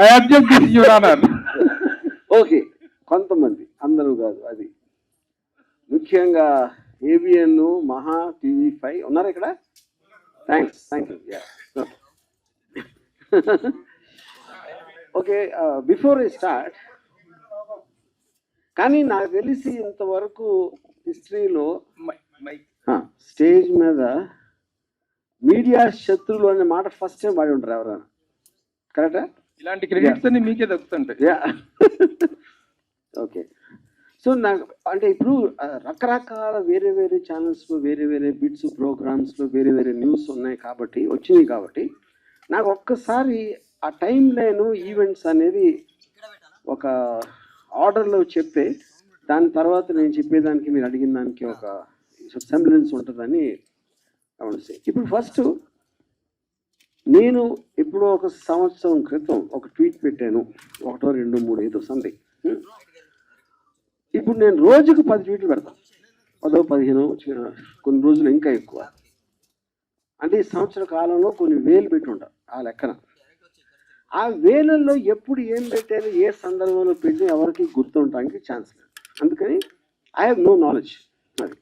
I object this your honour. Okay, కొంతమంది, అందరూ కాదు. అది ముఖ్యంగా ఏబిఎన్, మహా, TV5 ఉన్నారు ఇక్కడ. Thank you. Okay, before I start, కానీ నాకు తెలిసి ఇంతవరకు హిస్టరీలో స్టేజ్ మీద మీడియా శత్రువులు అనే మాట ఫస్ట్ టైం వాడి ఉంటారు ఎవరైనా. కరెక్టా? ఇలాంటి క్రెడిట్స్ అన్ని మీకే దక్కుతుంటాయి. ఓకే, సో నాకు అంటే ఇప్పుడు రకరకాల వేరే వేరే ఛానల్స్లో వేరే వేరే బిట్స్ ప్రోగ్రామ్స్లో వేరే వేరే న్యూస్ వచ్చినాయి కాబట్టి నాకు ఒక్కసారి ఆ టైం లైన్ ఈవెంట్స్ అనేది ఒక ఆర్డర్లో చెప్తే దాని తర్వాత నేను చెప్పేదానికి మీరు అడిగిన దానికి ఒక సెంబ్లెన్స్ ఉంటుందని గమనిస్తే, ఇప్పుడు ఫస్ట్ నేను ఎప్పుడో ఒక సంవత్సరం క్రితం ఒక ట్వీట్ పెట్టాను, 1, 2, 3 ఏదో సంథింగ్. ఇప్పుడు నేను రోజుకు 10 ట్వీట్లు పెడతాను, 10, 15, కొన్ని రోజులు ఇంకా ఎక్కువ. అంటే ఈ సంవత్సర కాలంలో కొన్ని వేలు పెట్టి ఉంటాను ఆ లెక్కన. ఆ వేలల్లో ఎప్పుడు ఏం పెట్టారు, ఏ సందర్భంలో పెట్టి ఎవరికి గుర్తుండటానికి ఛాన్స్ లేదు. అందుకని ఐ హ్యావ్ నో నాలెడ్జ్. అది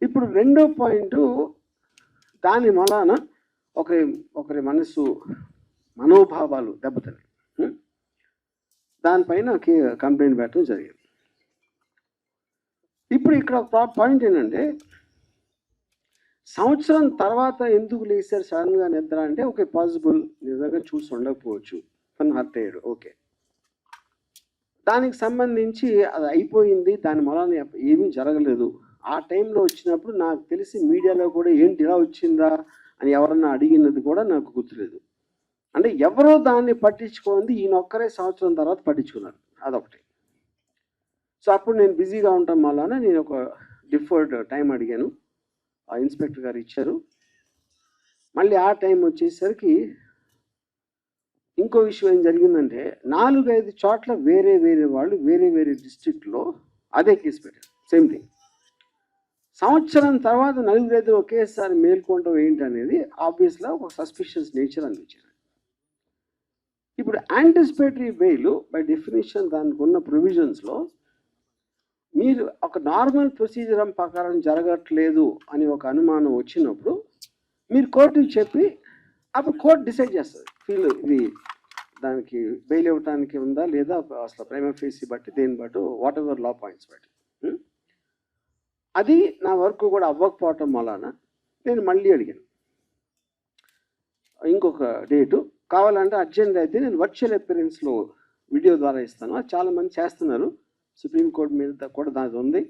ఇప్పుడు రెండో పాయింట్, దాని వలన ఒకరి మనోభావాలు దెబ్బతిన్నాయి. దానిపైన కంప్లైంట్ పెట్టడం జరిగింది. ఇప్పుడు ఇక్కడ పాయింట్ ఏంటంటే, సంవత్సరం తర్వాత ఎందుకు లేచారు సడన్గా నిద్ర అంటే, ఓకే పాసిబుల్ నిజంగా చూసి ఉండకపోవచ్చు, తను హర్ట్ అయ్యాడు, ఓకే. దానికి సంబంధించి అది అయిపోయింది, దాని వలన ఏమీ జరగలేదు. ఆ టైంలో వచ్చినప్పుడు నాకు తెలిసి మీడియాలో కూడా ఏంటి ఇలా వచ్చిందా అని ఎవరన్నా అడిగినది కూడా నాకు గుర్తులేదు. అంటే ఎవరో దాన్ని పట్టించుకుంది, ఈయన ఒక్కరే సంవత్సరం తర్వాత పట్టించుకున్నారు, అదొకటి. సో అప్పుడు నేను బిజీగా ఉండటం వలన నేను ఒక డిఫర్డ్ టైం అడిగాను, ఆ ఇన్స్పెక్టర్ గారు ఇచ్చారు. మళ్ళీ ఆ టైం వచ్చేసరికి ఇంకో విషయం ఏం జరిగిందంటే, 4-5 చోట్ల వేరే వేరే వాళ్ళు వేరే వేరే డిస్ట్రిక్ట్లో అదే కేసు పెట్టారు, సేమ్ థింగ్. సంవత్సరం తర్వాత 4-5 ఒకేసారి మేల్కొనడం ఏంటనేది ఆబ్వియస్గా ఒక సస్పిషియస్ నేచర్ అనిపించింది. ఇప్పుడు యాంటిసిపేటరీ బెయిల్ బై డెఫినేషన్ దానికి ఉన్న ప్రొవిజన్స్లో మీరు ఒక నార్మల్ ప్రొసీజర్ ప్రకారం జరగట్లేదు అని ఒక అనుమానం వచ్చినప్పుడు మీరు కోర్టుకి చెప్పి అప్పుడు కోర్టు డిసైడ్ చేస్తుంది, ఇది దానికి బెయిల్ ఇవ్వడానికి ఉందా లేదా, అసలు ప్రైమా ఫేసి బట్టి దేని బట్టి వాట్ ఎవర్ లా పాయింట్స్ బట్టి. అది నా వర్క్ కూడా అవ్వకపోవటం వలన నేను మళ్ళీ అడిగాను ఇంకొక డేటు కావాలంటే అర్జెంట్ అయితే నేను వర్చువల్ అపియరెన్స్లో వీడియో ద్వారా ఇస్తాను. అది చాలామంది చేస్తున్నారు, సుప్రీంకోర్టు మీద కూడా దాని ఉంది.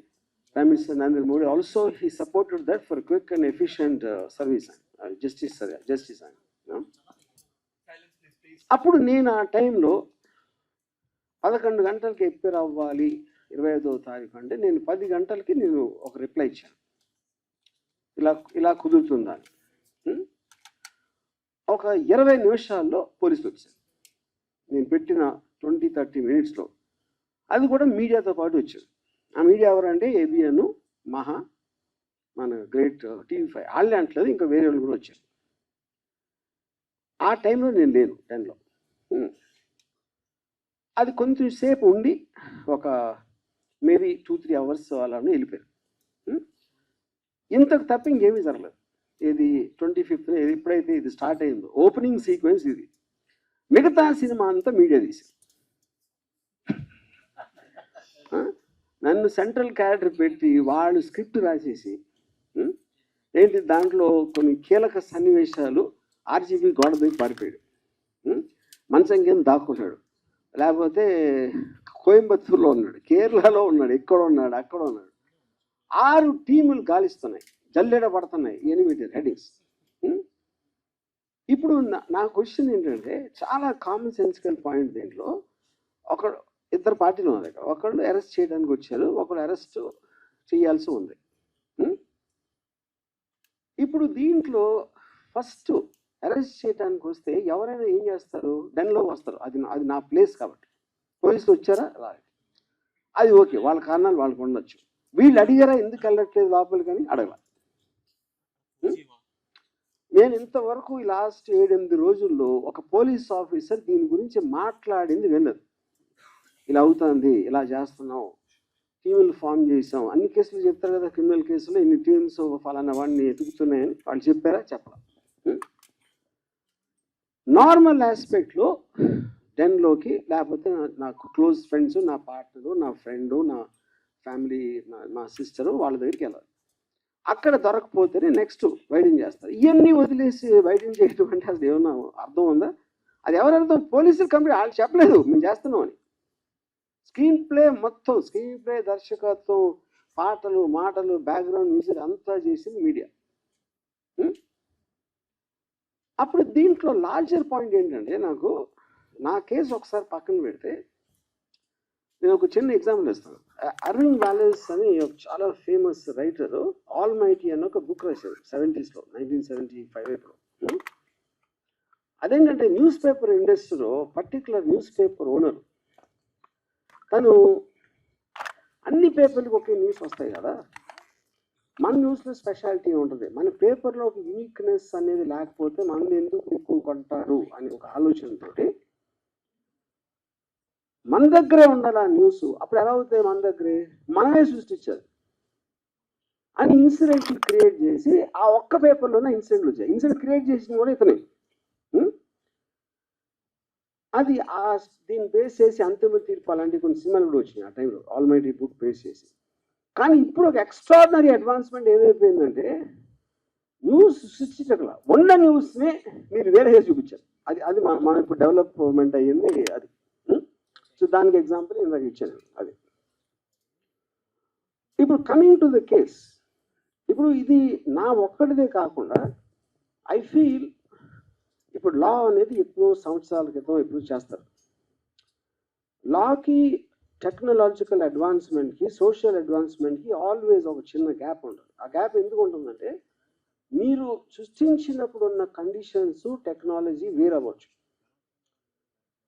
Prime minister Narendra Modi also he supported that for quick and efficient service and justice అని. అప్పుడు నేను ఆ టైంలో 11 గంటలకి ఎప్పేర్ అవ్వాలి 25వ తారీఖు అంటే, నేను 10 గంటలకి నేను ఒక రిప్లై ఇచ్చాను, ఇలా కుదురుతుందని. ఒక 20 నిమిషాల్లో పోలీసులు వచ్చారు, నేను పెట్టిన 20-30 మినిట్స్లో. అది కూడా మీడియాతో పాటు వచ్చారు. ఆ మీడియా ఎవరంటే ఏబిఎన్, మహా, మన గ్రేట్ TV5 వాళ్ళే అంటలేదు, ఇంకా వేరే వాళ్ళు కూడా వచ్చారు. ఆ టైంలో నేను లేను 10లో. అది కొంచెం సేపు ఉండి ఒక మేబీ 2-3 అవర్స్ అలానే వెళ్ళిపోయారు. ఇంతకు తప్ప ఇంకేమీ జరగలేదు. ఇది 25th ఎప్పుడైతే ఇది స్టార్ట్ అయిందో ఓపెనింగ్ సీక్వెన్స్ ఇది. మిగతా సినిమా అంతా మీడియా తీశారు. నన్ను సెంట్రల్ క్యారెక్టర్ పెట్టి వాళ్ళు స్క్రిప్ట్ రాసేసి ఏంటి దాంట్లో కొన్ని కీలక సన్నివేశాలు RGB గోడ దగ్గర పారిపోయాడు, మంచం కింద దాక్కున్నాడు, లేకపోతే కోయంబత్తూరులో ఉన్నాడు, కేరళలో ఉన్నాడు, ఎక్కడ ఉన్నాడు, అక్కడ ఉన్నాడు. 6 టీములు గాలిస్తున్నాయి, జల్లెడ పడుతున్నాయి 8 హెడ్డింగ్స్. ఇప్పుడు నా క్వశ్చన్ ఏంటంటే, చాలా కామన్ సెన్సికల్ పాయింట్ దీంట్లో. ఇద్దరు పార్టీలు ఉన్నారు ఇక్కడ, ఒకళ్ళు అరెస్ట్ చేయడానికి వచ్చారు, ఒకళ్ళు అరెస్ట్ చేయాల్సి ఉంది. ఇప్పుడు దీంట్లో ఫస్ట్ అరెస్ట్ చేయడానికి వస్తే ఎవరైనా ఏం చేస్తారు, డెన్లో వస్తారు, అది నా ప్లేస్ కాబట్టి. పోలీసులు వచ్చారా, అది ఓకే, వాళ్ళ కారణాలు వాళ్ళకు ఉండొచ్చు. వీళ్ళు అడిగారా ఎందుకు వెళ్ళట్లేదు లోపలికి అని అడగల. నేను ఇంతవరకు ఈ లాస్ట్ 7-8 రోజుల్లో ఒక పోలీస్ ఆఫీసర్ దీని గురించి మాట్లాడింది వెళ్ళదు. ఇలా అవుతుంది, ఇలా చేస్తున్నాం, టీములు ఫామ్ చేసాం, అన్ని కేసులు చెప్తారు కదా, క్రిమినల్ కేసులు ఇన్ని టీమ్స్ ఫలానా వాడిని ఎదుగుతున్నాయని వాళ్ళు చెప్పారా? చెప్పాలి. నార్మల్ ఆస్పెక్ట్లో 10లోకి లేకపోతే నాకు క్లోజ్ ఫ్రెండ్స్, నా పార్ట్నరు, నా ఫ్రెండు, నా ఫ్యామిలీ, మా సిస్టరు వాళ్ళ దగ్గరికి వెళ్ళాలి. అక్కడ దొరకపోతేనే నెక్స్ట్ వైడింగ్ చేస్తారు. ఇవన్నీ వదిలేసి వైడింగ్ చేయడం అంటే అసలు ఏమన్నా అర్థం ఉందా? అది ఎవరు అర్థం? పోలీసులు కంప్లీట్ వాళ్ళు చెప్పలేదు మేము చేస్తున్నాం అని. స్క్రీన్ ప్లే మొత్తం, స్క్రీన్ ప్లే, దర్శకత్వం, పాటలు, మాటలు, బ్యాక్గ్రౌండ్ మ్యూజిక్ అంతా చేసింది మీడియా. అప్పుడు దీంట్లో లార్జర్ పాయింట్ ఏంటంటే, నా కేసు ఒకసారి పక్కన పెడితే నేను ఒక చిన్న ఎగ్జాంపుల్ ఇస్తాను. అరవింద్ వాలెస్ అని ఒక చాలా ఫేమస్ రైటరు ఆల్ మైటీ అని ఒక బుక్ రాశారు 70s, 1975లో. అదేంటంటే న్యూస్ పేపర్ ఇండస్ట్రీలో పర్టికులర్ న్యూస్ పేపర్ ఓనర్ తను అన్ని పేపర్లకు ఒకే న్యూస్ వస్తాయి కదా, మన న్యూస్లో స్పెషాలిటీ ఉంటుంది, మన పేపర్లో ఒక యూనిక్నెస్ అనేది లేకపోతే మనది ఎందుకు ఎక్కువ కొంటారు అని ఒక ఆలోచనతోటి మన దగ్గరే ఉండాలి ఆ న్యూస్. అప్పుడు ఎలా అవుతాయి? మన దగ్గరే మనమే సృష్టించారు అని ఇన్సిడెంట్ క్రియేట్ చేసి ఆ ఒక్క పేపర్లోనే ఇన్సిడెంట్లు వచ్చాయి. ఇన్సిడెంట్ క్రియేట్ చేసింది కూడా ఇతనే. అది దీన్ని బేస్ చేసి అంతిమ తీర్పు అలాంటి కొన్ని సినిమాలు కూడా వచ్చినాయి ఆ టైంలో, ఆల్ మైటీ బుక్ బేస్ చేసి. కానీ ఇప్పుడు ఒక ఎక్స్ట్రాడినరీ అడ్వాన్స్మెంట్ ఏమైపోయిందంటే న్యూస్ సృష్టించగల ఉన్న న్యూస్ని మీరు వేరే చూపించారు. అది మనం ఇప్పుడు డెవలప్మెంట్ అయ్యింది అది. సో దానికి ఎగ్జాంపుల్ ఇందాక ఇచ్చాను అది. ఇప్పుడు కమింగ్ టు ద కేస్, ఇప్పుడు ఇది నా ఒక్కడిదే కాకుండా ఐ ఫీల్ ఇప్పుడు లా అనేది ఎప్పుడో సంవత్సరాల క్రితం ఎప్పుడు చేస్తారు. లాకి టెక్నాలజికల్ అడ్వాన్స్మెంట్కి, సోషల్ అడ్వాన్స్మెంట్కి ఆల్వేస్ ఒక చిన్న గ్యాప్ ఉంటుంది. ఆ గ్యాప్ ఎందుకు ఉంటుందంటే మీరు సృష్టించినప్పుడు ఉన్న కండిషన్స్, టెక్నాలజీ వేరవ్వచ్చు.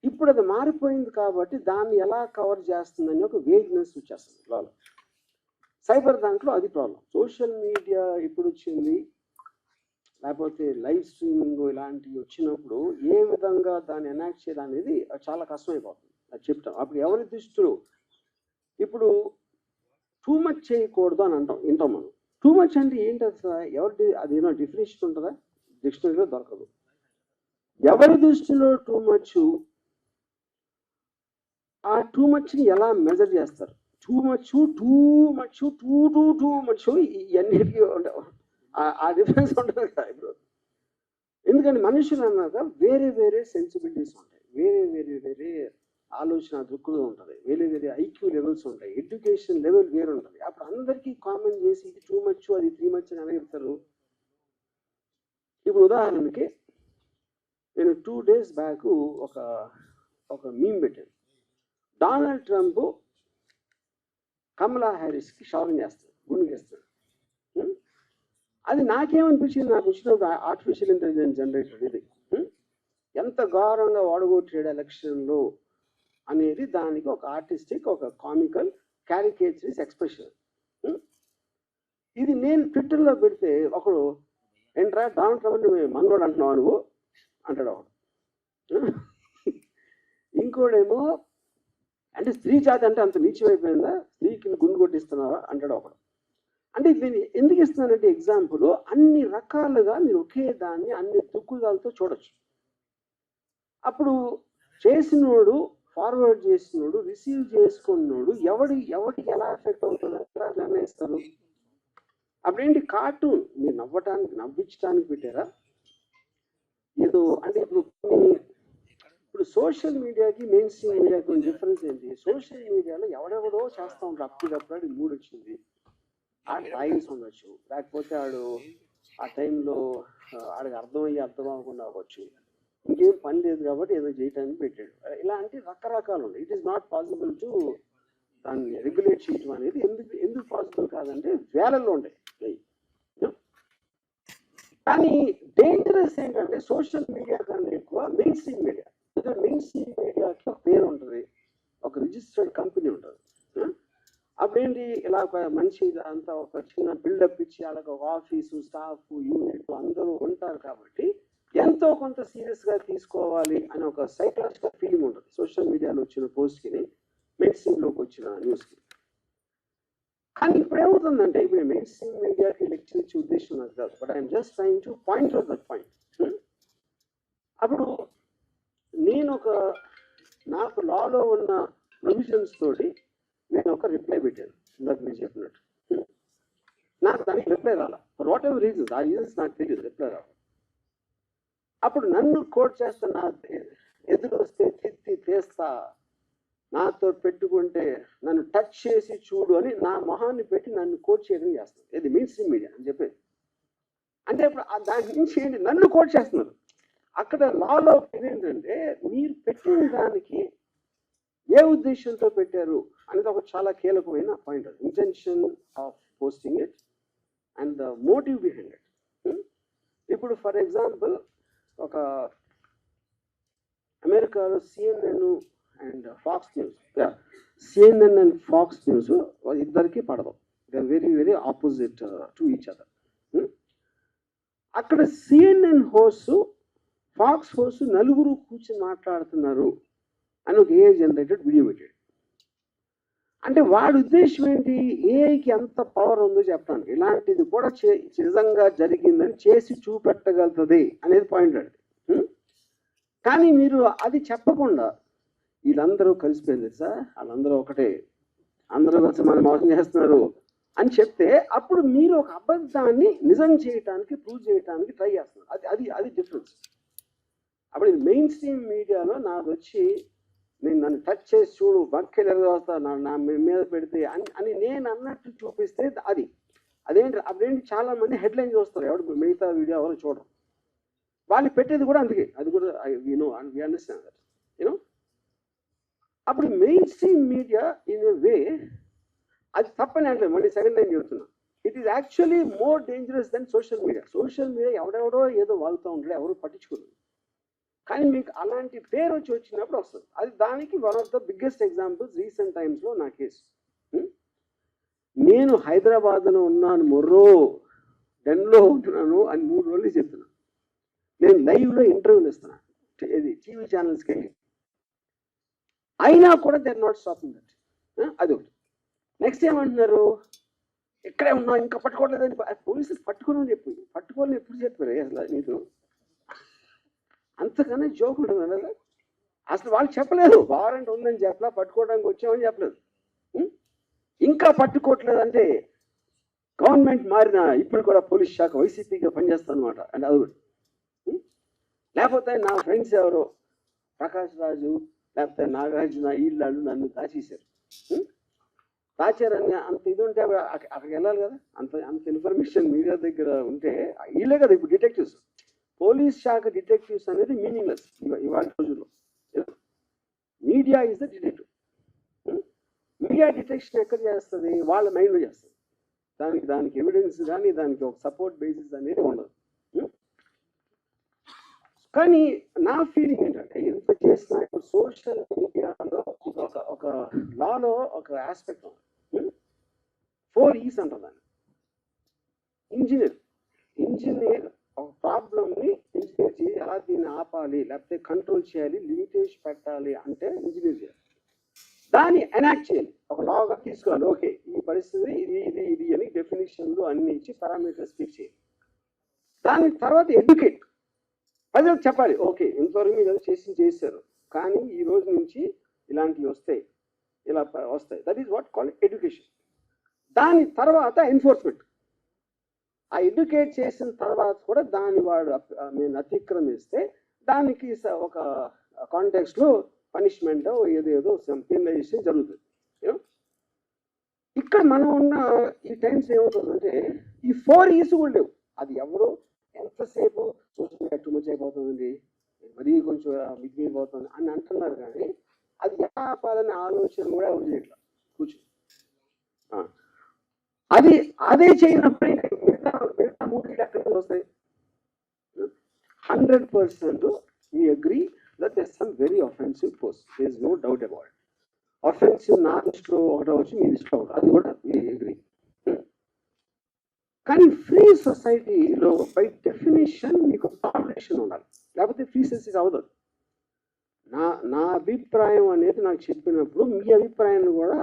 ఇప్పుడు అది మారిపోయింది కాబట్టి దాన్ని ఎలా కవర్ చేస్తుందని ఒక వేగ్నెస్ వచ్చేస్తుంది లాలో. సైబర్ దాంట్లో అది ప్రాబ్లం. సోషల్ మీడియా ఇప్పుడు వచ్చింది, లేకపోతే లైవ్ స్ట్రీమింగ్ ఇలాంటివి వచ్చినప్పుడు ఏ విధంగా దాన్ని ఎనాక్ట్ చేయడం అనేది చాలా కష్టమైపోతుంది. అది చెప్తాం. అప్పుడు ఎవరి దృష్టిలో ఇప్పుడు టూ మచ్ చేయకూడదు అని వింటాం మనం. టూ మచ్ అంటే ఏంటి అసలు? ఎవరి అదేమో డెఫినేషన్ ఉంటుందా? డిక్షనరీలో దొరకదు. ఎవరి దృష్టిలో టూ మచ్, ఆ టూ మచ్ని ఎలా మెజర్ చేస్తారు? టూ మచ్, టూ మచ్ ఇవన్నిటికీ ఆ డిఫరెన్స్ ఉంటుంది కదా ఇప్పుడు. ఎందుకంటే మనుషులు అన్నాక వేరే వేరే సెన్సిబిలిటీస్ ఉంటాయి, వేరే ఆలోచన దృక్పథం ఉంటుంది, వేరే ఐక్యూ లెవెల్స్ ఉంటాయి, ఎడ్యుకేషన్ లెవెల్ వేరు ఉంటుంది. అప్పుడు అందరికీ కామన్ చేసి ఇది టూ మచ్, అది 3 మచ్ అని అడుగుతారు. ఇప్పుడు ఉదాహరణకి నేను 2 days బ్యాక్ ఒక మీమ్ పెట్టాను. డొనాల్డ్ ట్రంప్ కమలా హ్యారిస్కి షాపింగ్ చేస్తాడు, గుండె చేస్తాడు. అది నాకేమనిపించింది, నాకు వచ్చినప్పుడు ఆర్టిఫిషియల్ ఇంటెలిజెన్స్ జనరేటర్ ఇది ఎంత ఘోరంగా వాడగొట్టాడు ఎలక్షన్లో అనేది దానికి ఒక ఆర్టిస్టిక్, ఒక కామికల్, క్యారికేచరిస్ ఎక్స్ప్రెషన్. ఇది నేను ట్విట్టర్లో పెడితే ఒకడు ఏంట్రా డొనాల్డ్ ట్రంప్ మనోడు అంటున్నావు నువ్వు అంటాడు ఒకడు. ఇంకోడేమో అంటే స్త్రీ జాతి అంటే అంత నీచమైపోయిందా, స్త్రీకి గుండు కొట్టిస్తున్నావా అంటాడు ఒకడు. అంటే దీన్ని ఎందుకు ఇస్తున్నానంటే ఎగ్జాంపుల్, అన్ని రకాలుగా మీరు ఒకే దాన్ని అన్ని దుక్కుదాలతో చూడొచ్చు. అప్పుడు చేసినోడు, ఫార్వర్డ్ చేసినోడు, రిసీవ్ చేసుకున్నోడు ఎవరికి ఎలా ఎఫెక్ట్ అవుతుందో నిర్ణయిస్తారు. అప్పుడేంటి కార్టూన్ మీరు నవ్వించడానికి పెట్టారా ఏదో అంటే ఇప్పుడు సోషల్ మీడియాకి మెయిన్ స్ట్రీమ్ మీడియాకి డిఫరెన్స్ ఏంటి? సోషల్ మీడియాలో ఎవడెవడో చేస్తూ ఉంటారు, అప్పటికప్పుడు మూడు వచ్చింది, ఆ టైమ్స్ ఉండొచ్చు, లేకపోతే ఆ టైంలో ఆడికి అర్థం అవ్వకుండా అవ్వచ్చు, ఇంకేం పని లేదు కాబట్టి ఏదో చేయటానికి పెట్టాడు. ఇలాంటి రకరకాలు ఉన్నాయి. It is not possible to దాన్ని రెగ్యులేట్ చేయటం అనేది ఎందుకు పాసిబుల్ కాదంటే వేలల్లో ఉంటాయి. కానీ డేంజరస్ ఏంటంటే సోషల్ మీడియా కన్నా ఎక్కువ main stream media. Main stream మీడియాకి ఒక పేరు ఉంటుంది, ఒక రిజిస్టర్డ్ కంపెనీ ఉంటుంది. అప్పుడు అప్పుడేంటి ఇలా ఒక మంచి అంతా ఒక చిన్న బిల్డప్ ఇచ్చి వాళ్ళకి ఒక ఆఫీసు స్టాఫ్ యూనిట్ అందరూ ఉంటారు కాబట్టి ఎంతో కొంత సీరియస్గా తీసుకోవాలి అనే ఒక సైకలాజికల్ ఫీలింగ్ ఉంటుంది సోషల్ మీడియాలో వచ్చిన పోస్ట్కి మెయిన్ స్ట్రీమ్లోకి వచ్చిన న్యూస్కి. కానీ ఇప్పుడు ఏమవుతుందంటే ఇప్పుడు మెయిన్ స్ట్రీమ్ మీడియాకి లెక్చర్ ఇచ్చే ఉద్దేశం నాకు కాదు, but I'm just trying to point out that point. అప్పుడు నేను నాకు లాలో ఉన్న ప్రొవిజన్స్ తోటి నేను ఒక రిప్లై పెట్టాను ఇందాక మీరు చెప్పినట్టు. నాకు దానికి రిప్లై రాలా, ఫర్ వాట్ ఎవర్ రీజన్స్, ఆ రీజన్స్ నాకు తెలియదు, రిప్లై రాలా. అప్పుడు నన్ను కోట్ చేస్తా, నా ఎదురు వస్తే తిత్తి తీస్తా, నాతో పెట్టుకుంటే నన్ను టచ్ చేసి చూడు అని నా మొహాన్ని పెట్టి నన్ను కోట్ చేయడం చేస్తాను. ఇది మెయిన్ స్ట్రీమ్ మీడియా అని చెప్పేది. అంటే ఇప్పుడు దాని నుంచి ఏంటి, నన్ను కోట్ చేస్తున్నారు. అక్కడ లాలో ఏంటంటే మీరు పెట్టిన దానికి ఏ ఉద్దేశంతో పెట్టారు అనేది ఒక చాలా కీలకమైన point. Intention of posting it and the motive behind it. ఇప్పుడు ఫర్ ఎగ్జాంపుల్ ఒక అమెరికాలో CNN and Fox News, CNN and Fox News ఇద్దరికి పడదు. They are very very opposite to each other. అక్కడ CNN హోస్ట్ ఫాక్స్ హోస్ట్ నలుగురు కూర్చొని మాట్లాడుతున్నారు అని ఒక AI జనరేటెడ్ వీడియో పెట్టాడు. అంటే వాడి ఉద్దేశం ఏంటి, ఏఐకి ఎంత పవర్ ఉందో చెప్పడానికి, ఇలాంటిది కూడా నిజంగా జరిగిందని చేసి చూపెట్టగలుగుతుంది అనేది పాయింట్ అండి. కానీ మీరు అది చెప్పకుండా వీళ్ళందరూ కలిసిపోయింది సార్, వాళ్ళందరూ ఒకటే, అందరూ కలిసి మనం మోసం చేస్తున్నారు అని చెప్తే అప్పుడు మీరు ఒక అబద్ధాన్ని నిజం చేయటానికి ప్రూవ్ చేయడానికి ట్రై చేస్తున్నారు. అది డిఫరెన్స్. అప్పుడు మెయిన్ స్ట్రీమ్ మీడియాలో నాకు వచ్చి నన్ను టచ్ చేసి చూడు, బక్కెలు ఎరగొస్తా, నా మీద పెడితే అని నేను అన్నట్టు చూపిస్తే అదేంటి చాలా మంది హెడ్లైన్ చూస్తారు, ఎవరు మిగతా వీడియో ఎవరు చూడరు. వాళ్ళు పెట్టేది కూడా అందుకే, అది కూడా వి అండర్స్టాండ్ దట్ యూనో. అప్పుడు mainstream media in a way అది తప్పని అంటే మళ్ళీ సెకండ్ టైం చెప్తున్నా, it is actually more dangerous than social media. Social media ఎవడెవడో ఏదో వాగుతూ ఉంటాడు, ఎవరు పట్టించుకోరు. కానీ మీకు అలాంటి పేరు వచ్చినప్పుడు వస్తుంది. అది దానికి one of the biggest examples recent టైమ్స్లో నా కేసు. నేను హైదరాబాద్లో ఉన్నాను, డెన్లో ఉంటున్నాను అని 3 రోజులు చెప్తున్నాను. నేను లైవ్లో ఇంటర్వ్యూలు ఇస్తున్నాను టీవీ ఛానల్స్కి వెళ్ళి, అయినా కూడా they are not stopping that. అదొకటి. నెక్స్ట్ ఏమంటున్నారు, ఇక్కడే ఉన్నావు ఇంకా పట్టుకోవట్లేదని పోలీసులు పట్టుకోని పట్టుకోవాలని ఎప్పుడు చెప్పారు అసలు నీకు? అంతకన్నా జోక్ ఉంటుంది అసలు. వాళ్ళు చెప్పలేదు వారెంట్ ఉందని చెప్పలా, పట్టుకోవడానికి వచ్చామని చెప్పలేదు. ఇంకా పట్టుకోవట్లేదంటే గవర్నమెంట్ మారిన ఇప్పుడు కూడా పోలీస్ శాఖ వైసీపీగా పనిచేస్తాను అనమాట. అండ్ అది కూడా లేకపోతే నా ఫ్రెండ్స్ ఎవరో ప్రకాష్ రాజు లేకపోతే నాగార్జున వీళ్ళు నన్ను దాచారని అంత ఇది ఉంటే అక్కడికి వెళ్ళాలి కదా. అంత ఇన్ఫర్మేషన్ మీడియా దగ్గర ఉంటే వీళ్ళే కదా ఇప్పుడు డిటెక్టివ్స్. పోలీస్ శాఖ డిటెక్టివ్స్ అనేది మీనింగ్లెస్ ఇవాళ రోజుల్లో. Media is the detective. Media detection ఎక్కడ చేస్తుంది, వాళ్ళ మైండ్లో చేస్తుంది. దానికి ఎవిడెన్స్ కానీ దానికి ఒక సపోర్ట్ బేసిస్ అనేది ఉండదు. కానీ నా ఫీలింగ్ ఏంటంటే ఎంత చేసినా సోషల్ మీడియాలో ఒక లాలో ఒక ఆస్పెక్ట్ ఉంది. 4 E's అంటారు దాన్ని. ఇంజనీర్ ఒక ప్రాబ్లమ్ని ఇంజనీర్ చేసి ఎలా దీన్ని ఆపాలి లేకపోతే కంట్రోల్ చేయాలి, లిమిటేషన్ పెట్టాలి అంటే ఇంజనీర్ చేయాలి. దాన్ని ఎనాక్ట్ చేయాలి, ఒక లాగా తీసుకోవాలి. ఓకే ఈ పరిస్థితి ఇది అని డెఫినేషన్లు అన్ని ఇచ్చి పారామీటర్స్ ఫిక్స్ చేయాలి. దాని తర్వాత ఎడ్యుకేట్, ప్రజలకు చెప్పాలి ఓకే ఇంతవరకు మీరు చేశారు కానీ ఈ రోజు నుంచి ఇలాంటివి వస్తాయి, ఇలా వస్తాయి. That is what call education. దాని తర్వాత ఎన్ఫోర్స్మెంట్. ఆ ఎడ్యుకేట్ చేసిన తర్వాత కూడా దాన్ని వాడు నేను అతిక్రమిస్తే దానికి ఒక కాంటెక్స్లో పనిష్మెంట్ ఏదేదో పెనలైజేషన్ జరుగుతుంది. ఇక్కడ మనం ఉన్న ఈ టైమ్స్ ఏమవుతుందంటే ఈ 4 E's కూడా లేవు. అది ఎవరు ఎంతసేపు సోషల్ మీడియా టూ మచ్ అయిపోతుందండి, మరీ కొంచెం మిగిలిపోతుంది అని అంటున్నారు. కానీ అది ఎలా ఆపాలనే ఆలోచన కూడా ఎవరు చేయట్లేదు కూర్చొని. అదే చేయనప్పుడు మిగతా 3 ఎక్కడికి వస్తాయి. 100% we agree that there's some very offensive posts. There's no doubt about it. Offensive నా దృష్టిలో ఒకటి వచ్చి మీ దృష్టిలో ఒకటి, అది కూడా ఎగ్రీ. కానీ ఫ్రీ సొసైటీలో బై డెఫినేషన్ మీకు టాలరేషన్ ఉండాలి, లేకపోతే ఫ్రీ సొసైటీ అవ్వదు. నా అభిప్రాయం అనేది నాకు చెప్పినప్పుడు మీ అభిప్రాయాన్ని కూడా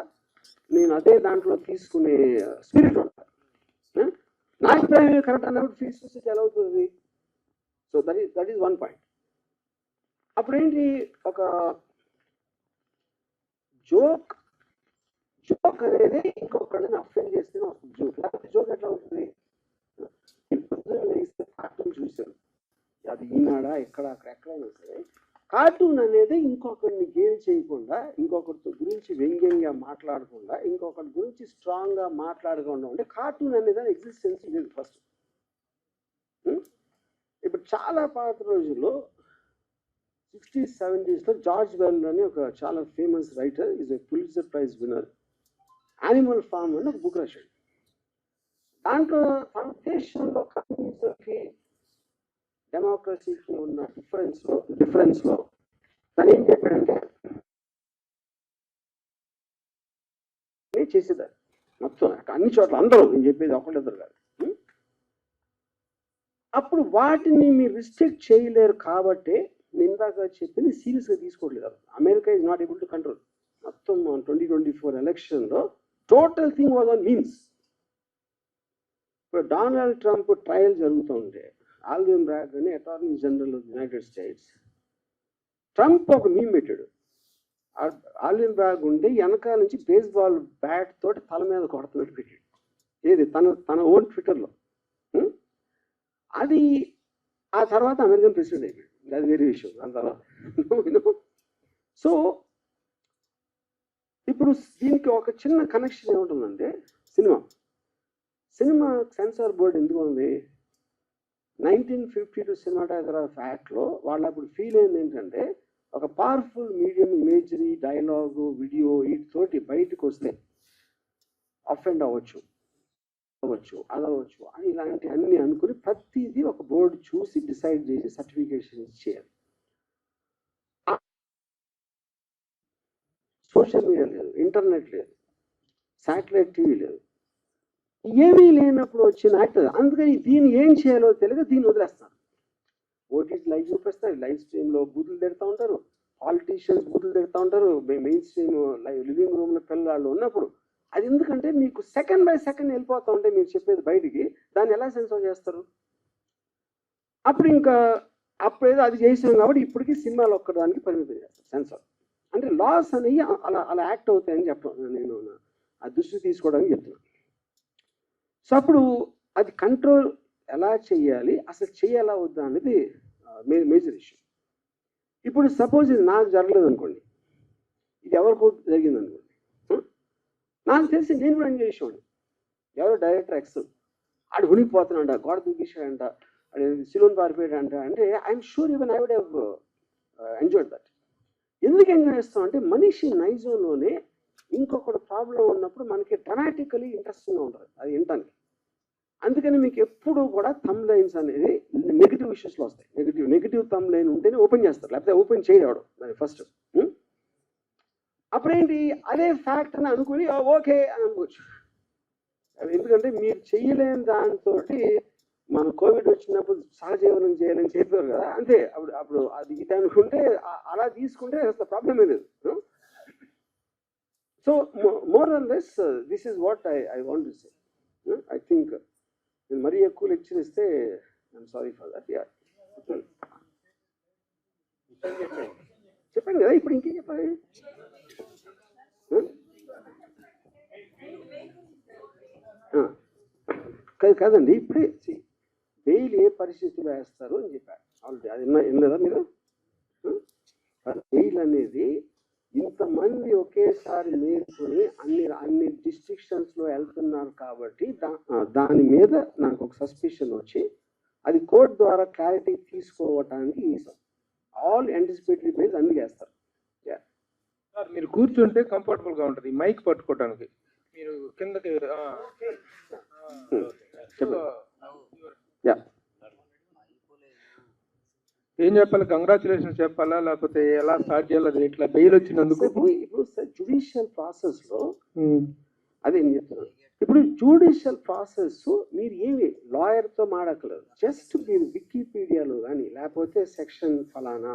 నేను అదే దాంట్లో తీసుకునే స్పిరిట్ ఉండాలి. నా అభిప్రాయం కరెక్ట్ అన్నప్పుడు ఫ్రీ సొసైటీ ఎలా అవుతుంది? So that is one point. అప్పుడేంటి, ఒక జోక్ అనేది ఇంకొకరిని అఫెండ్ చేస్తేనే వస్తుంది జోక్, లేకపోతే జోక్ ఎట్లా అవుతుంది? కార్టూన్ చూశాను, అది ఈనాడా ఎక్కడ ఎక్కడైనా సరే, కార్టూన్ అనేది ఇంకొకరిని గేమ్ చేయకుండా, ఇంకొకరితో గురించి వ్యంగ్యంగా మాట్లాడకుండా, ఇంకొకరి గురించి స్ట్రాంగ్గా మాట్లాడకుండా ఉంటే కార్టూన్ అనేది ఎగ్జిస్టెన్స్ లేదు ఫస్ట్. ఇప్పుడు చాలా పాత రోజుల్లో 60s 70s జార్జ్ వెల్ అని ఒక చాలా famous writer, is a Pulitzer prize winner, animal farm అని ఒక బుక్ రాశాడు. దాంట్లో మన దేశంలో కమ్యూనిజంకి డెమోక్రసీకి ఉన్న డిఫరెన్స్లో తను ఏం చెప్పాడంటే చేసేదాన్ని మొత్తం అన్ని చోట్ల అందరూ, నేను చెప్పేది ఒకళ్ళిద్దరు కాదు. అప్పుడు వాటిని మీరు రిస్ట్రిక్ట్ చేయలేరు కాబట్టి నేను ఇందాక చెప్పింది సీరియస్గా తీసుకోవట్లేదు. America is not able to control. మొత్తం 2024 ఎలక్షన్లో total thing was on memes. ఇప్పుడు డొనాల్డ్ ట్రంప్ ట్రయల్ జరుగుతూ ఉంటే ఆల్విన్ బ్రాగ్ అని attorney general of United states, Trump ఒక మీమ్ పెట్టాడు. ఆల్విన్ బ్రాగ్ ఉండి వెనకాల నుంచి బేస్బాల్ బ్యాట్ తోటి తల మీద కొడుతున్నట్టు పెట్టాడు. ఏది తన ఓన్ ట్విట్టర్లో. అది ఆ తర్వాత అమెరికన్ ప్రెసిడెంట్ అయిపోయాడు, అది వేరే విషయం. దాని తర్వాత సో ఇప్పుడు దీనికి ఒక చిన్న కనెక్షన్ ఏముంటుందంటే, సినిమా సెన్సార్ బోర్డు ఎందుకు ఉంది? 1952 సినిమాటోగ్రాఫ్ యాక్ట్లో వాళ్ళు అప్పుడు ఫీల్ అయింది ఏంటంటే, ఒక powerful medium imagery, dialogue, video వీటితోటి బయటకు వస్తే అఫెండ్ అవ్వచ్చు అదవచ్చు అని ఇలాంటి అన్ని అనుకుని ప్రతిదీ ఒక బోర్డు చూసి డిసైడ్ చేసి సర్టిఫికేషన్ చేయాలి. సోషల్ మీడియా లేదు, ఇంటర్నెట్ లేదు, శాటిలైట్ టీవీ లేదు, ఏమీ లేనప్పుడు వచ్చిన యాక్ట్. అందుకని దీన్ని ఏం చేయాలో తెలియక దీన్ని వదిలేస్తారు. ఓటీటీ లైవ్ చూపిస్తారు, లైవ్ స్ట్రీమ్లో బూతులు తిడతా ఉంటారు, పాలిటీషియన్స్ బూతులు తిడతా ఉంటారు, మెయిన్ స్ట్రీమ్ లివింగ్ రూమ్లో పిల్లలు ఉన్నప్పుడు. అది ఎందుకంటే మీకు సెకండ్ బై సెకండ్ వెళ్ళిపోతూ ఉంటే మీరు చెప్పేది బయటికి, దాన్ని ఎలా సెన్సార్ చేస్తారు? అప్పుడు ఏదో అది చేసాం కాబట్టి ఇప్పటికీ సినిమాలు ఒక్కదానికి పరిమితం చేస్తారు సెన్సార్. అంటే లాస్ అనేవి అలా యాక్ట్ అవుతాయని చెప్పడం నేను ఆ దృష్టి తీసుకోవడానికి చెప్తున్నాను. సో అప్పుడు అది కంట్రోల్ ఎలా చేయాలి, అసలు చేయాలా వద్దా అనేది మేజర్ ఇష్యూ. ఇప్పుడు సపోజ్ ఇది నాకు జరగలేదు అనుకోండి, ఇది ఎవరికో జరిగింది అనుకోండి, నాకు తెలిసి నేను కూడా ఎంజాయ్ చేసేవాడిని. ఎవరో డైరెక్టర్ ఎక్స్ ఆడు ఉనికిపోతున్నాడంట, గోడ దూకిశాడంట, సిలోన్ పారిపోయాడంట అంటే I'm sure even I would have enjoyed that. ఎందుకు ఎంజాయ్ చేస్తాం అంటే, మనిషి నైజంలోనే ఇంకొకటి ప్రాబ్లం ఉన్నప్పుడు మనకి డ్రమాటికలీ ఇంట్రెస్టింగ్గా ఉంటుంది అది వినటానికి. అందుకని మీకు ఎప్పుడు కూడా థంబ్ లైన్స్ అనేది నెగిటివ్ ఇష్యూస్లో వస్తాయి. నెగిటివ్ థంబ్ లైన్ ఉంటేనే ఓపెన్ చేస్తారు, లేకపోతే ఓపెన్ చేయడం దాన్ని ఫస్ట్. అప్పుడేంటి, అదే ఫ్యాక్ట్ అని అనుకుని ఓకే అని అనుకోవచ్చు. ఎందుకంటే మీరు చెయ్యలేని దాంతో మన కోవిడ్ వచ్చినప్పుడు సహజీవనం చేయాలని చెప్పారు కదా, అంతే. అప్పుడు అది ఇది అనుకుంటే అలా తీసుకుంటే అసలు ప్రాబ్లమే లేదు. So more or less this is what I want to say. I think నేను మరీ ఎక్కువ లెక్చర్ ఇస్తే ఐఎమ్ సారీ ఫర్ దట్. చెప్పాను కదా, ఇప్పుడు ఇంకేం చెప్పాలి? కాదండి, ఇప్పుడే బెయిల్ ఏ పరిస్థితిలో వేస్తారు అని చెప్పారు ఆల్రెడీ. అది వినలేదా మీరు? బెయిల్ అనేది ఇంతమంది ఒకేసారి నేర్చుకుని అన్ని డిస్ట్రిక్షన్స్లో వెళ్తున్నారు కాబట్టి దాని మీద నాకు ఒక సస్పిషన్ వచ్చి అది కోర్టు ద్వారా క్లారిటీ తీసుకోవటానికి ఆల్ యాంటిసిపేటరీ బెయిల్స్ అన్ని చేస్తారు. మీరు కూర్చుంటే కంఫర్టబుల్ గా ఉంటుంది, మైక్ పట్టుకోవడానికి. మీరు కిందకి ఏం చెప్పాలి, కంగ్రాచులేషన్స్ చెప్పాలా లేకపోతే ఎలా స్టార్ట్ చేయాలి, అది ఇట్లా బెయిల్ వచ్చినందుకు? ఇప్పుడు సార్ జుడిషియల్ ప్రాసెస్లో అదే నేను చెప్తున్నాను. ఇప్పుడు జ్యుడిషియల్ ప్రాసెస్ మీరు ఏమి లాయర్తో మాడక్కలేదు, జస్ట్ మీరు వికీపీడియాలో కానీ లేకపోతే సెక్షన్ ఫలానా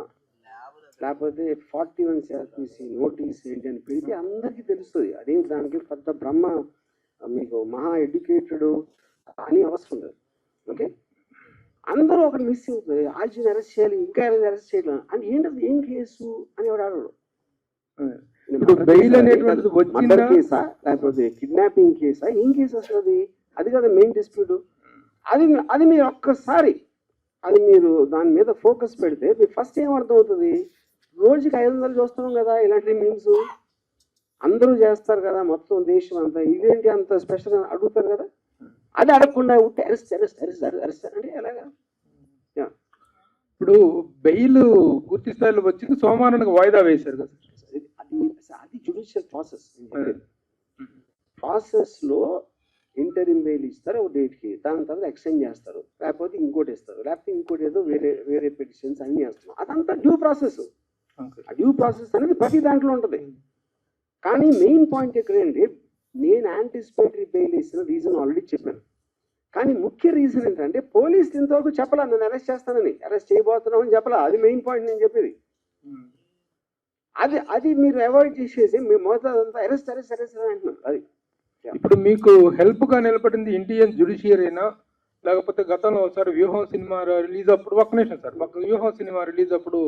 లేకపోతే 41 CRPC నోటీస్ ఏంటి అని పెడితే అందరికీ తెలుస్తుంది. అదే దానికి పెద్ద బ్రహ్మ మీకు మహా ఎడ్యుకేటెడ్ అని అవసరం లేదు. ఓకే, అందరూ ఒకటి మిస్ అవుతుంది, ఆర్జీని అరెస్ట్ చేయాలి ఇంకా అరెస్ట్ చేయాలి అంటే ఏంటది ఏం కేసు అని ఎవడు అడగడు. మర్డర్ కేసా లేకపోతే కిడ్నాపింగ్ కేసా ఏం కేసు అసలు అది కదా మెయిన్ డిస్ప్యూట్. అది మీరు ఒక్కసారి అది మీరు దాని మీద ఫోకస్ పెడితే మీకు ఫస్ట్ ఏం అర్థం అవుతుంది, రోజుకి 500 చూస్తున్నాం కదా ఇలాంటి మీమ్స్ అందరూ చేస్తారు కదా మొత్తం దేశం అంతా, ఇదేంటి అంత స్పెషల్ అని అడుగుతారు కదా. అది అడగకుండా ఉంటే అరెస్ట్ అరెస్ట్ అరెస్ట్ అరెస్ట్ అంటే ఎలాగా? ఇప్పుడు బెయిల్ పూర్తి స్థాయిలో వచ్చింది, సోమవారానికి వాయిదా వేశారు కదా. అది జ్యుడిషియల్ ప్రాసెస్లో ఇంటరిమ్ బెయిల్ ఇస్తారు ఒక డేట్కి, దాని తర్వాత ఎక్స్టెండ్ చేస్తారు, లేకపోతే ఇంకోటి ఇస్తారు, లేకపోతే ఇంకోటి ఏదో వేరే వేరే పిటిషన్స్ అన్నీ చేస్తున్నాం. అదంతా డ్యూ ప్రాసెస్. ఆ డ్యూ ప్రాసెస్ అనేది ప్రతి దాంట్లో ఉంటుంది. కానీ మెయిన్ పాయింట్ ఎక్కడండి, నేను యాంటిసిపేటరీ బెయిల్ ఇస్తున్న రీజన్ ఆల్రెడీ చెప్పాను. కానీ ముఖ్య రీజన్ ఏంటంటే పోలీసులు ఇంతవరకు చెప్పలా నేను అరెస్ట్ చేస్తానని, అరెస్ట్ చేయబోతున్నాం అని చెప్పలా. అది మెయిన్ పాయింట్ నేను చెప్పేది. అది మీరు అవాయిడ్ చేసేసి మీ మొదలంతా అరెస్ట్ అరెస్ట్ అరెస్ట్ అని అంటున్నారు. అది ఇప్పుడు మీకు హెల్ప్ గా నిలబడింది ఇండియన్ జ్యుడిషియరీనా లేకపోతే గతంలో ఒకసారి వ్యూహం సినిమా రిలీజ్ అప్పుడు, ఒక్క నిమిషం సార్, వ్యూహం సినిమా రిలీజ్ అప్పుడు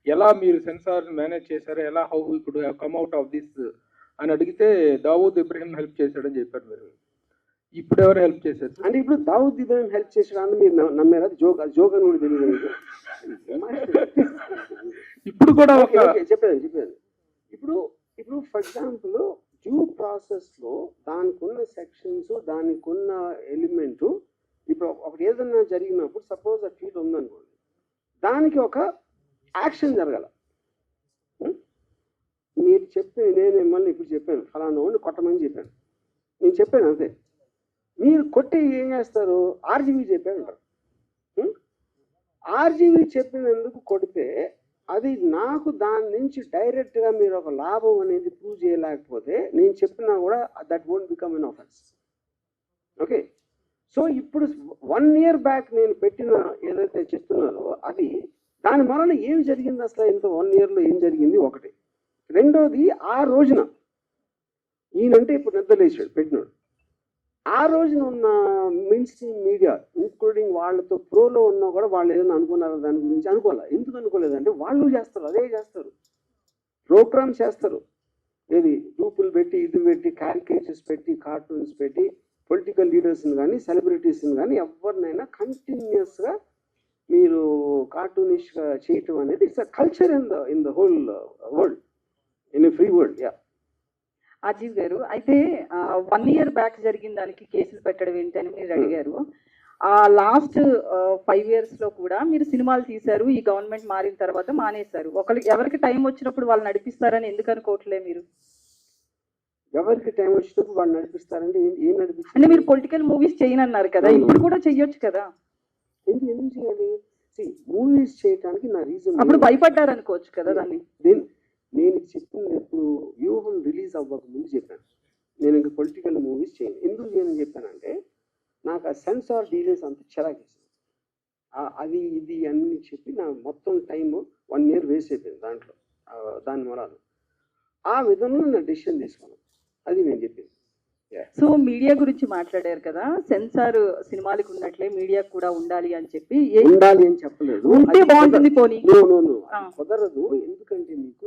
ఎలా మీరు సెన్సార్ మేనేజ్ చేశారు, ఎలా హౌ ఇప్పుడు కమ్ అవుట్ ఆఫ్ దిస్ అని అడిగితే దావూద్ ఇబ్రహీం హెల్ప్ చేశాడని చెప్పారు మీరు. ఇప్పుడు ఎవరు హెల్ప్ చేశారు అంటే ఇప్పుడు దావూద్ ఇబ్రహీం హెల్ప్ చేశాడని మీరు నమ్మారు? అది జోక్ అని కూడా తెలియదు. ఇప్పుడు కూడా చెప్పాను. ఇప్పుడు ఫర్ ఎగ్జాంపుల్ డ్యూ ప్రాసెస్లో దానికి ఉన్న సెక్షన్స్ దానికి ఉన్న ఎలిమెంటు, ఇప్పుడు ఒకటి ఏదైనా జరిగినప్పుడు సపోజ్ ఆ ట్వీట్ ఉందనుకోండి, దానికి ఒక యాక్షన్ జరగాల. మీరు చెప్పి నేను మిమ్మల్ని ఇప్పుడు చెప్పాను ఫలానా వాడిని కొట్టమని చెప్పాను, నేను చెప్పాను అంతే. మీరు కొట్టి ఏం చేస్తారు, ఆర్జీవీ చెప్పాను అంటారు. ఆర్జీవీ చెప్పినందుకు కొడితే అది నాకు దాని నుంచి డైరెక్ట్గా మీరు ఒక లాభం అనేది ప్రూవ్ చేయలేకపోతే నేను చెప్పినా కూడా that won't become an offence. Okay, so ఇప్పుడు 1 year బ్యాక్ నేను పెట్టిన ఏదైతే చెప్తున్నారో అది దాని వలన ఏం జరిగింది అసలు, ఇంత 1 yearలో ఏం జరిగింది ఒకటి. రెండోది ఆ రోజున ఈయనంటే ఇప్పుడు నిద్రలేసాడు పెట్టినాడు, ఆ రోజున ఉన్న మెయిన్ స్ట్రీమ్ మీడియా ఇంక్లూడింగ్ వాళ్ళతో ప్రోలో ఉన్నా కూడా వాళ్ళు ఏదైనా అనుకున్నారో దాని గురించి అనుకోవాలి. ఎందుకు అనుకోలేదంటే వాళ్ళు చేస్తారు, అదే చేస్తారు, ప్రోగ్రామ్స్ చేస్తారు. ఏది గ్రూపులు పెట్టి ఇది పెట్టి క్యారికేచర్స్ పెట్టి కార్టూన్స్ పెట్టి పొలిటికల్ లీడర్స్ని కానీ సెలబ్రిటీస్ని కానీ ఎవరినైనా కంటిన్యూస్గా మీరు కార్టూనిష్గా చేయటం అనేది it's a culture in the whole world, in a free world. Yeah Ajeev గారు, అయితే 1 year బ్యాక్ జరిగిన దానికి కేసులు పెట్టడం ఏంటని మీరు అడిగారు. లాస్ట్ 5 yearsలో కూడా మీరు సినిమాలు తీశారు, ఈ గవర్నమెంట్ మారిన తర్వాత మానేశారు. ఎవరికి టైం వచ్చినప్పుడు వాళ్ళు నడిపిస్తారని ఎందుకు అనుకోవట్లే మీరు? ఎవరికి టైం వచ్చినప్పుడు వాళ్ళు నడిపిస్తారంటే ఏం నడిపిస్తారు అంటే మీరు పొలిటికల్ మూవీస్ చేయనన్నారు కదా, ఇప్పుడు కూడా చెయ్యొచ్చు కదా. ఎందుకు చేయాలి? మూవీస్ చేయడానికి నా రీజన్, అప్పుడు భయపడ్డారు అనుకోవచ్చు కదా దాన్ని. నేను చెప్పింది ఇప్పుడు వ్యూహం రిలీజ్ అవ్వక ముందు చెప్పాను, నేను ఇంకా పొలిటికల్ మూవీస్ చేయను. ఎందుకు చేయని చెప్పానంటే నాకు ఆ సెన్సార్ డీలర్స్ అంత చిరాకేసింది. అది ఇది అన్ని చెప్పి నా మొత్తం టైము 1 year వేస్ట్ అయిపోయింది దాంట్లో. దాని మూలాలు ఆ విధంగా నా డెసిషన్ తీసుకున్నాను, అది నేను చెప్పింది. సో మీడియా గురించి మాట్లాడారు కదా, సెన్సార్ సినిమాలకు ఉన్నట్లే మీడియా కూడా ఉండాలి అని చెప్పి. ఉండాలి అని చెప్పలేదు, ఉంటే బాగుంటుంది పోనీ. కుదరదు, ఎందుకంటే మీకు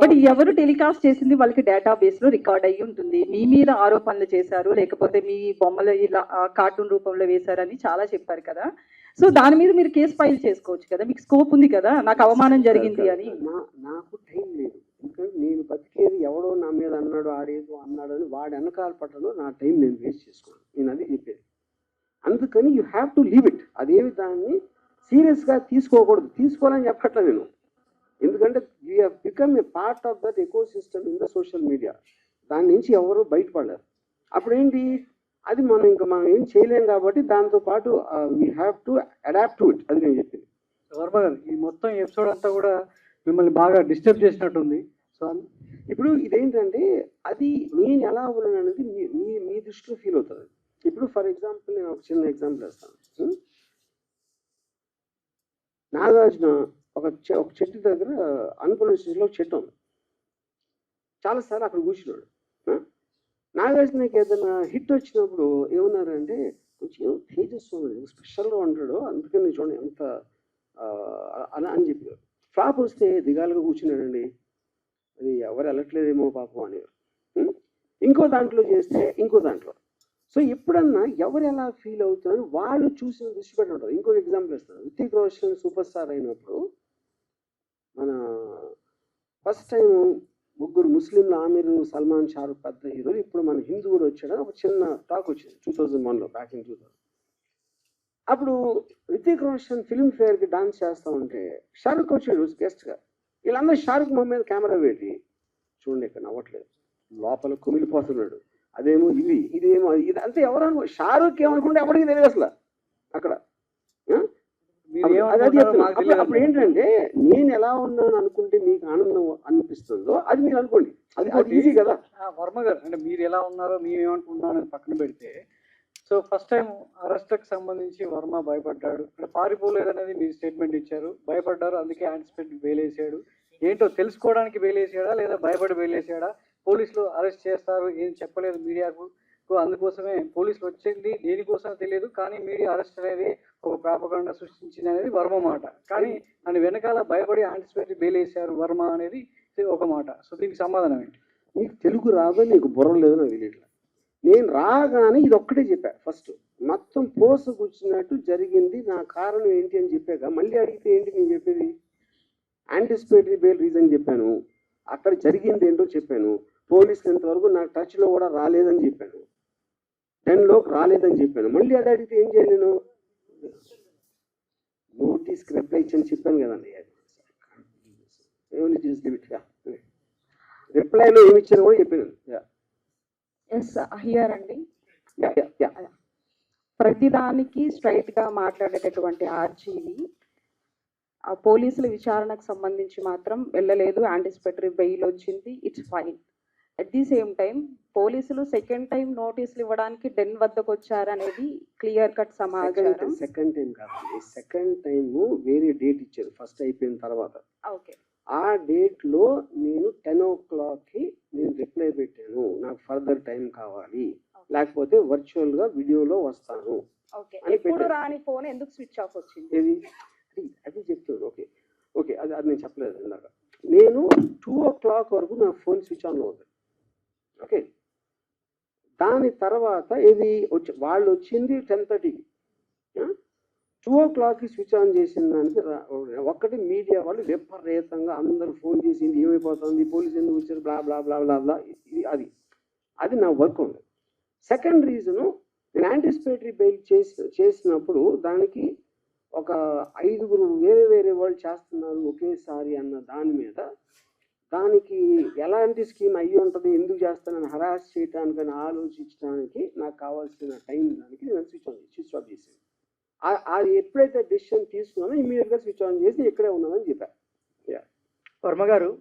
బట్ ఎవరు టెలికాస్ట్ చేసింది వాళ్ళకి డేటాబేస్ లో రికార్డ్ అయ్యి ఉంటుంది. మీ మీద ఆరోపణలు చేశారు, లేకపోతే మీ బొమ్మలు ఇలా కార్టూన్ రూపంలో వేశారని చాలా చెప్పారు కదా. సో దాని మీద మీరు కేసు ఫైల్ చేసుకోవచ్చు కదా, మీకు స్కోప్ ఉంది కదా, నాకు అవమానం జరిగింది అని. నాకు టైం లేదు, ఎందుకంటే నేను బతికేది ఎవడో నా మీద అన్నాడు ఆడేదో అన్నాడు అని వాడి వెనకాల పట్టలో నా టైం నేను వేస్ట్ చేసుకోను, నేను అది చెప్పేది. అందుకని you have to leave it. అదేమి దాన్ని సీరియస్గా తీసుకోకూడదు, తీసుకోవాలని చెప్పట్లే నేను. ఎందుకంటే we have become a part of that eco system in the social media. దాని నుంచి ఎవరు బయటపడలేరు. అప్పుడు ఏంటి, అది మనం ఏం చేయలేం కాబట్టి దాంతోపాటు we have to adapt to it, అది నేను చెప్పింది. వర్మ గారు ఈ మొత్తం ఎపిసోడ్ అంతా కూడా మిమ్మల్ని బాగా డిస్టర్బ్ చేసినట్టుంది. సో ఇప్పుడు ఇదేంటంటే అది నేను ఎలా ఉన్నాను అనేది మీ దృష్టిలో ఫీల్ అవుతుంది. ఇప్పుడు ఫర్ ఎగ్జాంపుల్ నేను ఒక చిన్న ఎగ్జాంపుల్ వేస్తాను. నాగార్జున ఒక చెట్టు దగ్గర అనుకున్న స్టేజ్లో చెట్టు ఉంది. చాలాసార్లు అక్కడ కూర్చున్నాడు. నాగార్జునకి ఏదైనా హిట్ వచ్చినప్పుడు ఏమన్నారంటే కొంచెం తేజస్సు స్పెషల్గా ఉంటాడు, అందుకని చూడండి ఎంత అని చెప్పారు. ఫ్లాప్ వస్తే దిగాలుగా కూర్చున్నాడండి, అది ఎవరు వెళ్ళట్లేదేమో పాపం అనేవారు. ఇంకో దాంట్లో చేస్తే ఇంకో దాంట్లో. సో ఎప్పుడన్నా ఎవరు ఎలా ఫీల్ అవుతారని వాళ్ళు చూసిన దృష్టి పెట్టి ఉంటారు. ఇంకొక ఎగ్జాంపుల్ ఇస్తాను. రితిక్ రోషన్ సూపర్ స్టార్ అయినప్పుడు మన ఫస్ట్ టైం ముగ్గురు ముస్లింలు ఆమిర్, సల్మాన్, షారుఖ్ పెద్ద హీరోలు. ఇప్పుడు మన హిందూ కూడా వచ్చాడని ఒక చిన్న టాక్ వచ్చింది 2001లో, బ్యాక్ ఇన్ 2000. అప్పుడు రితిక్ రోషన్ ఫిల్మ్ఫేర్కి డాన్స్ చేస్తూ ఉంటే షారుఖ్ వచ్చాడు గెస్ట్గా. వీళ్ళందరూ షారుఖ్ మొహం మీద కెమెరా పెట్టి చూడండి ఇక్కడ నవ్వట్లేదు, లోపల కుమిలిపోతున్నాడు, అదేమో ఇదేమో ఇది అంతే. ఎవరు అనుకో షారుఖ్ ఏమనుకుంటే ఎవరికి తెలియదు అసలు అక్కడ. అప్పుడు ఏంటంటే నేను ఎలా ఉన్నాను అనుకుంటే మీకు ఆనందం అనిపిస్తుందో అది మీరు అనుకోండి, అది ఈజీ కదా. వర్మ గారు అంటే మీరు ఎలా ఉన్నారో మేము ఏమనుకుంటున్నాం అని పక్కన పెడితే, సో ఫస్ట్ టైం అరెస్ట్కి సంబంధించి వర్మ భయపడ్డాడు, అంటే పారిపోలేదు అనేది మీరు స్టేట్మెంట్ ఇచ్చారు. భయపడ్డారు, అందుకే యాంటిసిపేట్ వేలేసాడు. ఏంటో తెలుసుకోవడానికి వేలేసాడా లేదా భయపడి వేలేసాడా? పోలీసులు అరెస్ట్ చేస్తారు ఏం చెప్పలేదు మీడియాకు, అందుకోసమే పోలీసులు వచ్చింది దేనికోసం తెలియదు, కానీ మీడియా అరెస్ట్ అనేది ఒక ప్రాపగండా సృష్టించింది అనేది వర్మ మాట. కానీ దాని వెనకాల భయపడి యాంటిసిపేటరీ బెయిల్ వేశారు వర్మ అనేది ఒక మాట. సో దీనికి సమాధానం ఏంటి? నీకు తెలుగు రాదో, నీకు బుర్ర లేదు నాకు తెలియట్లేదు. నేను రాగానే ఇది ఒక్కటే చెప్పా. ఫస్ట్ మొత్తం పోసు కూర్చున్నట్టు జరిగింది, నా కారణం ఏంటి అని చెప్పాక మళ్ళీ అడిగితే ఏంటి నేను చెప్పేది? యాంటిసిపేటరీ బెయిల్ రీజన్ చెప్పాను, అక్కడ జరిగింది ఏంటో చెప్పాను, పోలీసులు ఇంతవరకు నా టచ్లో కూడా రాలేదని చెప్పాను, 10లోకి రాలేదని చెప్పాను. మళ్ళీ అది అడిగితే ఏం చేయలేను? నోటీస్కి రిప్లై ఇచ్చని చెప్పాను కదండి. రిప్లైలో ఏమి ఇచ్చాను కూడా చెప్పాను. అండి ప్రతిదానికి స్ట్రైట్ గా మాట్లాడేటటువంటి ఆర్జీవి పోలీసుల విచారణకు సంబంధించి మాత్రం వెళ్ళలేదు, యాంటిసిపేటరీ బెయిల్ వచ్చింది, it's fine. At the same time పోలీసులు సెకండ్ టైం నోటీసులు ఇవ్వడానికి డెన్ వద్దకు వచ్చారనేది క్లియర్ కట్ సమాచారం. సెకండ్ టైం కాదు, సెకండ్ టైం వేరే డేట్ ఇచ్చారు ఫస్ట్ అయిపోయిన తర్వాత. ఓకే, ఆ డేట్లో నేను 10 o'clockకి నేను రిప్లై పెట్టాను, నాకు ఫర్దర్ టైం కావాలి, లేకపోతే వర్చువల్ గా వీడియోలో వస్తాను. ఓకే, ఇప్పుడు రాని ఫోన్ ఎందుకు స్విచ్ ఆఫ్ వచ్చింది? అది చెప్తాను. ఓకే ఓకే, అది నేను చెప్పలేదు ఇందాక. నేను 2 o'clock వరకు నా ఫోన్ స్విచ్ ఆన్లో ఉంది. ఓకే, దాని తర్వాత ఇది వాళ్ళు వచ్చింది 10:30కి. 2 o'clockకి స్విచ్ ఆన్ చేసిన దానికి ఒక్కటి మీడియా వాళ్ళు విపరీతంగా అందరూ ఫోన్ చేసింది, ఏమైపోతుంది, పోలీసు ఎందుకు వచ్చారు, బ్లా బ్లా బ్లా బ్లా బ్లా. అది నా వర్క్ ఉంది. సెకండ్ రీజను, నేను యాంటిసిపేటరీ బెయిల్ చేసినప్పుడు దానికి ఒక 5గురు వేరే వాళ్ళు చేస్తున్నారు ఒకేసారి అన్న దాని మీద, దానికి ఎలాంటి స్కీమ్ అయ్యి ఉంటుంది, ఎందుకు చేస్తానని హరాస్ చేయటానికని ఆలోచించడానికి నాకు కావాల్సిన టైం దానికి నేను స్విచ్ ఆఫ్ చేశాను. అది ఎప్పుడైతే డెసిషన్ తీసుకున్నానో ఇమీడియట్గా స్విచ్ ఆన్ చేసి ఇక్కడే ఉన్నానని చెప్పాను. వర్మ గారు,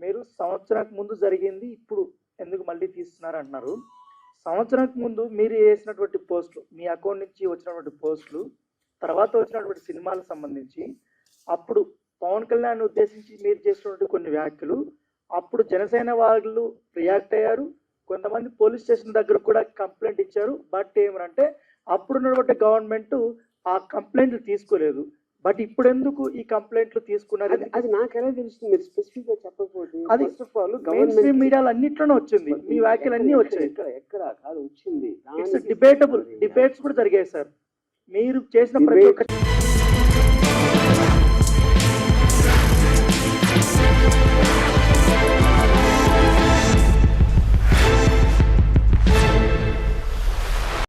మీరు సంవత్సరానికి ముందు జరిగింది ఇప్పుడు ఎందుకు మళ్ళీ తీస్తున్నారు అంటున్నారు. సంవత్సరానికి ముందు మీరు చేసినటువంటి పోస్టులు, మీ అకౌంట్ నుంచి వచ్చినటువంటి పోస్టులు, తర్వాత వచ్చినటువంటి సినిమాలకు సంబంధించి అప్పుడు పవన్ కళ్యాణ్ ఉద్దేశించి మీరు చేసినటువంటి కొన్ని వ్యాఖ్యలు, అప్పుడు జనసేన వాళ్ళు రియాక్ట్ అయ్యారు, కొంతమంది పోలీస్ స్టేషన్ దగ్గర కూడా కంప్లైంట్ ఇచ్చారు. బట్ ఏమంటే అప్పుడున్నటువంటి గవర్నమెంట్ ఆ కంప్లైంట్లు తీసుకోలేదు. బట్ ఇప్పుడు ఎందుకు ఈ కంప్లైంట్లు తీసుకున్నారు? అది నాకు ఎలా తెలుస్తుంది? మీరు స్పెసిఫిక్ గా చెప్పకపోతే. అది గవర్నమెంట్ మీడియాలో అన్నిట్లోనే వచ్చింది, మీ వ్యాఖ్యలు అన్ని వచ్చాయి. ఎక్కడ కాదు వచ్చింది, డిబేటబుల్ డిబేట్స్ కూడా జరిగాయి సార్. మీరు చేసిన ప్రతి ఒక్క